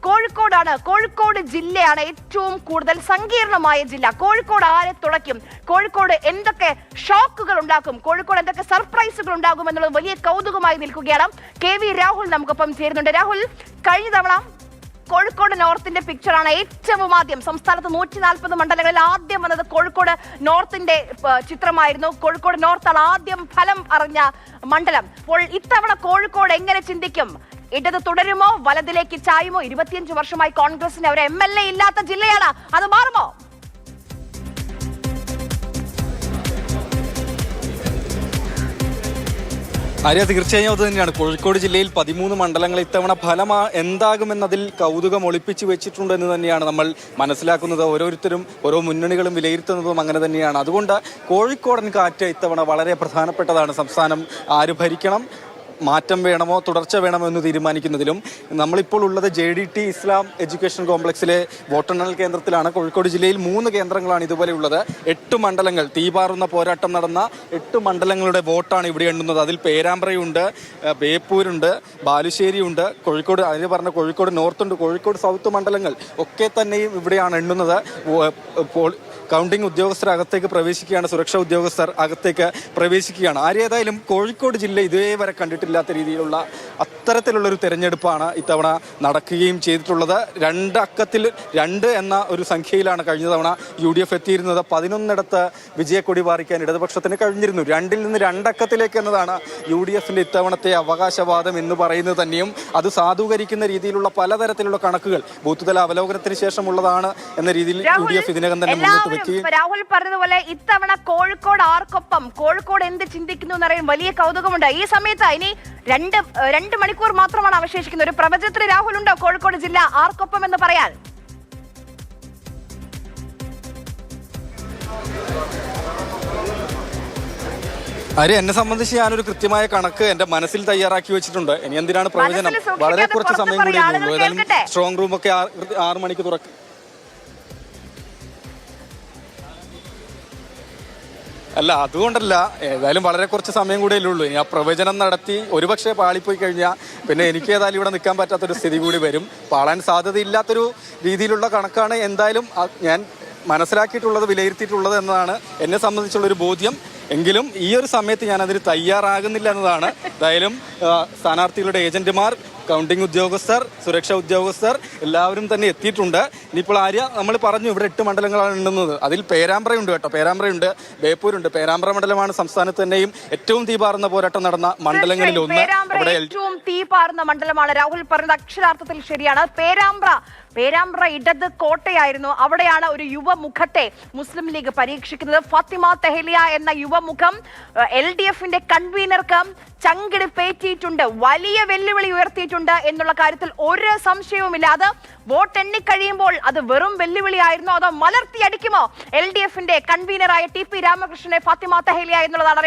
കോഴിക്കോടാണ്. കോഴിക്കോട് ജില്ലയാണ് ഏറ്റവും കൂടുതൽ സങ്കീർണമായ ജില്ല. കോഴിക്കോട് ആരെ തുളയ്ക്കും, കോഴിക്കോട് എന്തൊക്കെ ഷോക്കുകൾ ഉണ്ടാക്കും, കോഴിക്കോട് എന്തൊക്കെ സർപ്രൈസുകൾ ഉണ്ടാകും എന്നുള്ളത് വലിയ കൗതുകമായി നിൽക്കുകയാണ്. KV രാഹുൽ നമുക്കൊപ്പം ചേരുന്നുണ്ട്. രാഹുൽ, കഴിഞ്ഞ തവണ കോഴിക്കോട് നോർത്തിന്റെ പിക്ചറാണ് ഏറ്റവും ആദ്യം. സംസ്ഥാനത്ത് 140 മണ്ഡലങ്ങളിൽ ആദ്യം വന്നത് കോഴിക്കോട് നോർത്തിന്റെ ചിത്രമായിരുന്നു. കോഴിക്കോട് നോർത്താണ് ആദ്യം ഫലം അറിഞ്ഞ മണ്ഡലം. അപ്പോൾ ഇത്തവണ കോഴിക്കോട് എങ്ങനെ ചിന്തിക്കും? ഇടത് തുടരുമോ, വലതിലേക്ക് ചായുമോ? 25 വർഷമായി കോൺഗ്രസിന് ഒരു MLA ഇല്ലാത്ത ജില്ലയാണ്. അത് മാറുമോ? ആര്യ, തീർച്ചയായും അത് തന്നെയാണ്. കോഴിക്കോട് ജില്ലയിൽ 13 മണ്ഡലങ്ങൾ ഇത്തവണ ഫലം എന്താകുമെന്നതിൽ കൗതുകം ഒളിപ്പിച്ചു വെച്ചിട്ടുണ്ടെന്ന് തന്നെയാണ് നമ്മൾ മനസ്സിലാക്കുന്നത്. ഓരോരുത്തരും ഓരോ മുന്നണികളും വിലയിരുത്തുന്നതും അങ്ങനെ തന്നെയാണ്. അതുകൊണ്ട് കോഴിക്കോടൻ കാറ്റ് ഇത്തവണ വളരെ പ്രധാനപ്പെട്ടതാണ്. സംസ്ഥാനം ആര് ഭരിക്കണം, മാറ്റം വേണമോ തുടർച്ച വേണമോ എന്ന് തീരുമാനിക്കുന്നതിലും. നമ്മളിപ്പോൾ ഉള്ളത് JDT ഇസ്ലാം എഡ്യൂക്കേഷൻ കോംപ്ലക്സിലെ വോട്ടെണ്ണൽ കേന്ദ്രത്തിലാണ്. കോഴിക്കോട് ജില്ലയിൽ 3 കേന്ദ്രങ്ങളാണ് ഇതുപോലെയുള്ളത്. 8 മണ്ഡലങ്ങൾ, തീപാറുന്ന പോരാട്ടം നടന്ന 8 മണ്ഡലങ്ങളുടെ വോട്ടാണ് ഇവിടെ എണ്ണുന്നത്. അതിൽ പേരാമ്പ്രയുണ്ട്, ബേപ്പൂരുണ്ട്, ബാലുശ്ശേരിയുണ്ട്, കോഴിക്കോട് അതിന് പറഞ്ഞ കോഴിക്കോട് നോർത്തുണ്ട്, കോഴിക്കോട് സൗത്ത് മണ്ഡലങ്ങൾ ഒക്കെ തന്നെയും ഇവിടെയാണ് എണ്ണുന്നത്. കൗണ്ടിംഗ് ഉദ്യോഗസ്ഥർ അകത്തേക്ക് പ്രവേശിക്കുകയാണ്, സുരക്ഷാ ഉദ്യോഗസ്ഥർ അകത്തേക്ക് പ്രവേശിക്കുകയാണ്. ആരേതായാലും കോഴിക്കോട് ജില്ല ഇതുവരെ കണ്ടിട്ടില്ലാത്ത രീതിയിലുള്ള അത്തരത്തിലുള്ളൊരു തെരഞ്ഞെടുപ്പാണ് ഇത്തവണ നടക്കുകയും ചെയ്തിട്ടുള്ളത്. 2 അക്കത്തിൽ 2 എന്ന ഒരു സംഖ്യയിലാണ് കഴിഞ്ഞ തവണ UDF എത്തിയിരുന്നത്. 11 വിജയക്കൊടി പാറിക്കാൻ ഇടതുപക്ഷത്തിന് കഴിഞ്ഞിരുന്നു. 2-ൽ നിന്ന് 2 അക്കത്തിലേക്ക് എന്നതാണ് UDFന്റെ ഇത്തവണത്തെ അവകാശവാദം എന്ന് പറയുന്നത് തന്നെയും. അത് സാധൂകരിക്കുന്ന രീതിയിലുള്ള പലതരത്തിലുള്ള കണക്കുകൾ ബൂത്ത് തല അവലോകനത്തിന് ശേഷമുള്ളതാണ് എന്ന രീതിയിൽ UDF ഇതിനകം തന്നെ മുന്നോട്ട് വെക്കുകയും. രാഹുൽ പറഞ്ഞതുപോലെ ഇത്തവണ കോഴിക്കോട് ആർക്കൊപ്പം, കോഴിക്കോട് എന്ത് ചിന്തിക്കുന്നു എന്നറിയാൻ വലിയ കൗതുകമുണ്ട്. ഈ സമയത്ത് ഇനി 2 മണിക്കൂർ മാത്രമാണ് അവശേഷിക്കുന്നത്. ഒരു പ്രവചനത്തിന് രാഹുൽ ഉണ്ടോ കോഴിക്കോട് ജില്ല ആർക്കൊപ്പം എന്ന് പറയാൻ? എന്നെ സംബന്ധിച്ച് ഞാനൊരു കൃത്യമായ കണക്ക് എന്റെ മനസ്സിൽ തയ്യാറാക്കി വെച്ചിട്ടുണ്ട്. ഇനി എന്തിനാണ് പ്രവചനം? വളരെ കുറച്ച് സമയം കൂടി ഉള്ളൂ. ഏതായാലും സ്ട്രോങ് റൂം ഒക്കെ 6 മണിക്ക് തുറക്കും. അല്ല, അതുകൊണ്ടല്ല, ഏതായാലും വളരെ കുറച്ച് സമയം കൂടിയല്ലേ ഉള്ളൂ. ഇനി ആ പ്രവചനം നടത്തി ഒരുപക്ഷെ പാളിപ്പോയി കഴിഞ്ഞാൽ പിന്നെ എനിക്ക് ഏതായാലും ഇവിടെ നിൽക്കാൻ പറ്റാത്തൊരു സ്ഥിതി കൂടി വരും. പാളാൻ സാധ്യതയില്ലാത്തൊരു രീതിയിലുള്ള കണക്കാണ് എന്തായാലും ഞാൻ മനസ്സിലാക്കിയിട്ടുള്ളത്, വിലയിരുത്തിയിട്ടുള്ളത് എന്നതാണ് എന്നെ സംബന്ധിച്ചുള്ളൊരു ബോധ്യം. എങ്കിലും ഈ ഒരു സമയത്ത് ഞാൻ അതിന് തയ്യാറാകുന്നില്ല എന്നതാണ്. എന്തായാലും സ്ഥാനാർത്ഥികളുടെ ഏജന്റുമാർ, കൗണ്ടിംഗ് ഉദ്യോഗസ്ഥർ, സുരക്ഷാ ഉദ്യോഗസ്ഥർ എല്ലാവരും തന്നെ എത്തിയിട്ടുണ്ട്. ഇനിയിപ്പോൾ നമ്മൾ പറഞ്ഞു ഇവിടെ 8 മണ്ഡലങ്ങളാണ് ഉണ്ടെന്നത്. അതിൽ പേരാമ്പ്രയുണ്ട് കേട്ടോ, പേരാമ്പ്രയുണ്ട്, ബേപ്പൂരുണ്ട്. പേരാമ്പ്ര മണ്ഡലമാണ് സംസ്ഥാനത്ത് തന്നെയും ഏറ്റവും തീപാറുന്ന പോരാട്ടം നടന്ന മണ്ഡലങ്ങളിൽ ഒന്ന്. ഏറ്റവും തീപാറുന്ന മണ്ഡലമാണ്. രാഹുൽ പറഞ്ഞത് അക്ഷരാർത്ഥത്തിൽ ശരിയാണ്. പേരാമ്പ്ര ഇടത് കോട്ടയായിരുന്നു. അവിടെയാണ് ഒരു യുവമുഖത്തെ മുസ്ലിം ലീഗ് പരീക്ഷിക്കുന്നത്. ഫാത്തിമ തെഹലിയ എന്ന യുവമുഖം LDFന്റെ കൺവീനർക്ക് ചങ്കിടിപ്പേറ്റിയിട്ടുണ്ട്, വലിയ വെല്ലുവിളി ഉയർത്തിയിട്ടുണ്ട് എന്നുള്ള കാര്യത്തിൽ ഒരു സംശയവുമില്ല. അത് വോട്ട് എണ്ണിക്കഴിയുമ്പോൾ അത് വെറും വെല്ലുവിളിയായിരുന്നോ അതോ മലർത്തിയടിക്കുമോ LDFന്റെ കൺവീനറായ TP രാമകൃഷ്ണനെ ഫാത്തിമ തെഹലിയ എന്നുള്ളതാണ്.